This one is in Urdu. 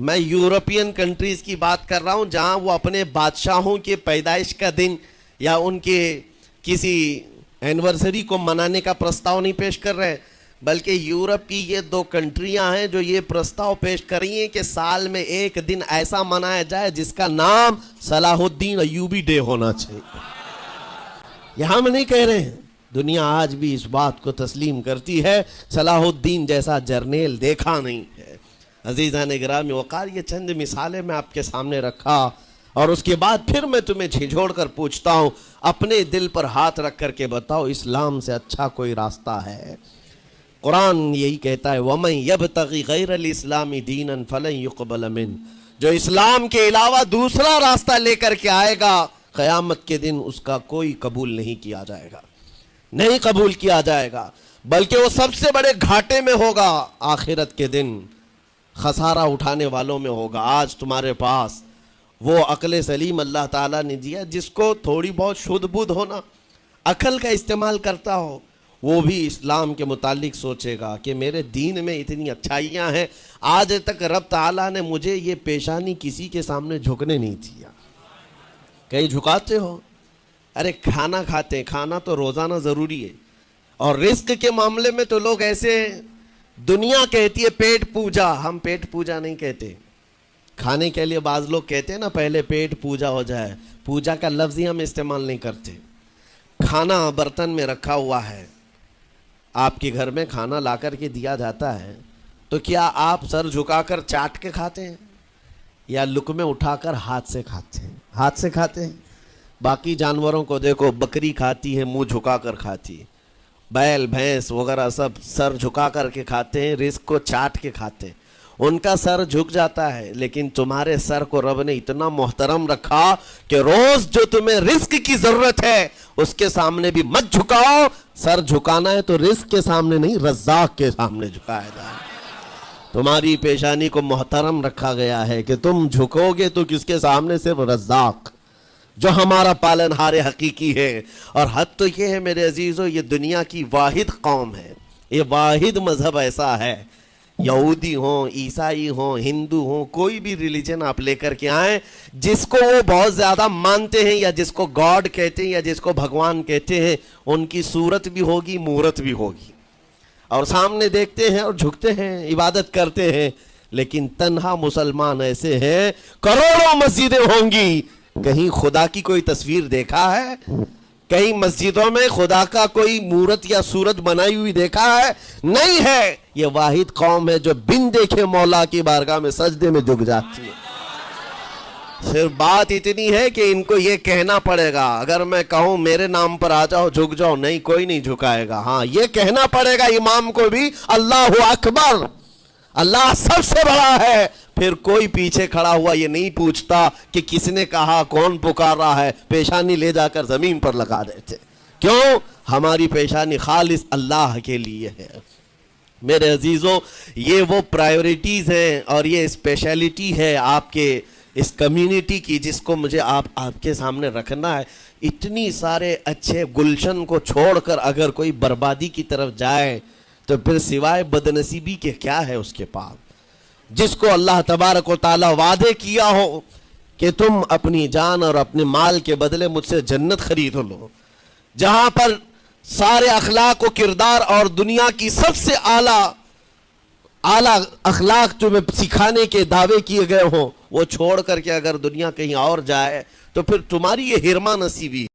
میں یورپین کنٹریز کی بات کر رہا ہوں جہاں وہ اپنے بادشاہوں کے پیدائش کا دن یا ان کے کسی اینیورسری کو منانے کا پرستاؤ نہیں پیش کر رہے، بلکہ یورپ کی یہ 2 کنٹریاں ہیں جو یہ پرستاؤ پیش کر رہی ہیں کہ سال میں ایک دن ایسا منایا جائے جس کا نام صلاح الدین ایوبی ڈے ہونا چاہیے۔ یہ ہم نہیں کہہ رہے ہیں، دنیا آج بھی اس بات کو تسلیم کرتی ہے، صلاح الدین جیسا جرنیل دیکھا نہیں ہے۔ عزیزان گرامی وقار، یہ چند مثالیں میں آپ کے سامنے رکھا، اور اس کے بعد پھر میں تمہیں جھنجھوڑ کر پوچھتا ہوں، اپنے دل پر ہاتھ رکھ کر کے بتاؤ اسلام سے اچھا کوئی راستہ ہے؟ قرآن یہی کہتا ہے وَمَن يَبْتَغِ غَيْرَ الْإِسْلَامِ دِينًا فَلَن يُقْبَلَ مِنْهُ، جو اسلام کے علاوہ دوسرا راستہ لے کر کے آئے گا قیامت کے دن اس کا کوئی قبول نہیں کیا جائے گا، نہیں قبول کیا جائے گا، بلکہ وہ سب سے بڑے گھاٹے میں ہوگا، آخرت کے دن خسارہ اٹھانے والوں میں ہوگا۔ آج تمہارے پاس وہ عقل سلیم اللہ تعالیٰ نے دیا، جس کو تھوڑی بہت شدھ بدھ ہونا، عقل کا استعمال کرتا ہو، وہ بھی اسلام کے متعلق سوچے گا کہ میرے دین میں اتنی اچھائیاں ہیں، آج تک رب تعالیٰ نے مجھے یہ پیشانی کسی کے سامنے جھکنے نہیں دیا۔ کہیں جھکاتے ہو؟ ارے کھانا کھاتے ہیں، کھانا تو روزانہ ضروری ہے، اور رزق کے معاملے میں تو لوگ ایسے، دنیا کہتی ہے پیٹ پوجا، ہم پیٹ پوجا نہیں کہتے۔ کھانے کے لیے بعض لوگ کہتے ہیں نا پہلے پیٹ پوجا ہو جائے، پوجا کا لفظ ہی ہم استعمال نہیں کرتے۔ کھانا برتن میں رکھا ہوا ہے، آپ کے گھر میں کھانا لا کر کے دیا جاتا ہے، تو کیا آپ سر جھکا کر چاٹ کے کھاتے ہیں یا لقمے اٹھا کر ہاتھ سے کھاتے ہیں؟ ہاتھ سے کھاتے ہیں۔ باقی جانوروں کو دیکھو، بکری کھاتی ہے منہ جھکا کر کھاتی ہے، بیل بھینس وغیرہ سب سر جھکا کر کے کھاتے ہیں، رزق کو چاٹ کے کھاتے ہیں، ان کا سر جھک جاتا ہے۔ لیکن تمہارے سر کو رب نے اتنا محترم رکھا کہ روز جو تمہیں رزق کی ضرورت ہے اس کے سامنے بھی مت جھکاؤ۔ سر جھکانا ہے تو رزق کے سامنے نہیں، رزاق کے سامنے جھکایا جائے۔ تمہاری پیشانی کو محترم رکھا گیا ہے کہ تم جھکو گے تو کس کے سامنے؟ صرف رزاق، جو ہمارا پالن ہار حقیقی ہے۔ اور حد تو یہ ہے میرے عزیزو، یہ دنیا کی واحد قوم ہے، یہ واحد مذہب ایسا ہے، یہودی ہوں، عیسائی ہوں، ہندو ہوں، کوئی بھی ریلیجن آپ لے کر کے آئیں، جس کو وہ بہت زیادہ مانتے ہیں یا جس کو گاڈ کہتے ہیں یا جس کو بھگوان کہتے ہیں، ان کی صورت بھی ہوگی، مورت بھی ہوگی، اور سامنے دیکھتے ہیں اور جھکتے ہیں، عبادت کرتے ہیں۔ لیکن تنہا مسلمان ایسے ہیں، کروڑوں مسجدیں ہوں گی، کہیں خدا کی کوئی تصویر دیکھا ہے؟ کہیں مسجدوں میں خدا کا کوئی مورت یا صورت بنائی ہوئی دیکھا ہے؟ نہیں ہے۔ یہ واحد قوم ہے جو بن دیکھے مولا کی بارگاہ میں سجدے میں جھک جاتی ہے۔ صرف بات اتنی ہے کہ ان کو یہ کہنا پڑے گا، اگر میں کہوں میرے نام پر آ جاؤ جھک جاؤ، نہیں، کوئی نہیں جھکائے گا۔ ہاں، یہ کہنا پڑے گا امام کو بھی، اللہ اکبر، اللہ سب سے بڑا ہے۔ پھر کوئی پیچھے کھڑا ہوا یہ نہیں پوچھتا کہ کس نے کہا، کون پکار رہا ہے، پیشانی لے جا کر زمین پر لگا دیتے۔ کیوں؟ ہماری پیشانی خالص اللہ کے لیے ہے۔ میرے عزیزوں، یہ وہ پرائیورٹیز ہیں اور یہ اسپیشلٹی ہے آپ کے اس کمیونٹی کی، جس کو مجھے آپ کے سامنے رکھنا ہے۔ اتنی سارے اچھے گلشن کو چھوڑ کر اگر کوئی بربادی کی طرف جائے تو پھر سوائے بدنصیبی کے کیا ہے اس کے پاس؟ جس کو اللہ تبارک و تعالی وعدے کیا ہو کہ تم اپنی جان اور اپنے مال کے بدلے مجھ سے جنت خرید لو، جہاں پر سارے اخلاق و کردار اور دنیا کی سب سے اعلیٰ اخلاق تمہیں سکھانے کے دعوے کیے گئے ہوں، وہ چھوڑ کر کے اگر دنیا کہیں اور جائے تو پھر تمہاری یہ ہرما نصیبی